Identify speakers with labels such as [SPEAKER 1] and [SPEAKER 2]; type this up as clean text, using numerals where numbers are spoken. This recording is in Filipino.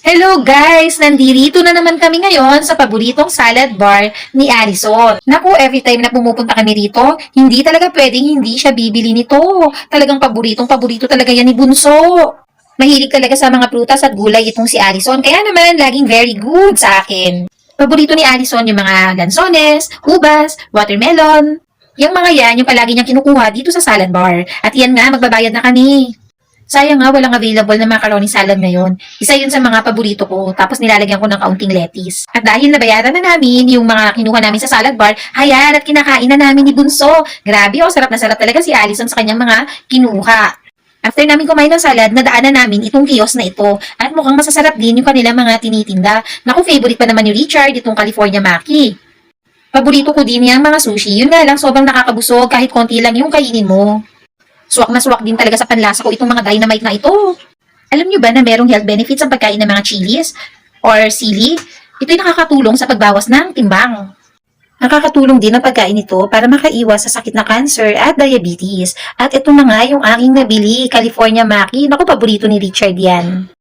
[SPEAKER 1] Hello guys! Nandito na naman kami ngayon sa paboritong salad bar ni Alison. Naku, every time na pumupunta kami rito, hindi talaga pwedeng hindi siya bibili nito. Talagang paborito talaga yan ni Bunso. Mahilig talaga sa mga prutas at gulay itong si Alison, kaya naman laging very good sa akin. Paborito ni Alison yung mga lansones, ubas, watermelon. Yung mga yan, yung palagi niyang kinukuha dito sa salad bar. At yan nga, magbabayad na kami. Sayang nga, walang available na macaroni salad ngayon. Isa yun sa mga paborito ko, tapos nilalagyan ko ng kaunting lettuce. At dahil nabayaran na namin yung mga kinuha namin sa salad bar, hayan at kinakain na namin ni Bunso. Grabe, sarap na sarap talaga si Alison sa kanyang mga kinuha. After namin kumain ng salad, nadaanan namin itong kiosk na ito. At mukhang masasarap din yung kanilang mga tinitinda. Naku, favorite pa naman ni Richard, itong California Maki. Paborito ko din yung mga sushi. Yun nga lang, sobrang nakakabusog kahit konti lang yung kainin mo. Suwak na suwak din talaga sa panlasa ko itong mga dynamite na ito. Alam nyo ba na merong health benefits ang pagkain ng mga chilies or sili? Ito'y nakakatulong sa pagbawas ng timbang. Nakakatulong din ang pagkain ito para makaiwas sa sakit na cancer at diabetes. At ito na nga yung aking nabili, California Maki. Naku, paborito ni Richard yan.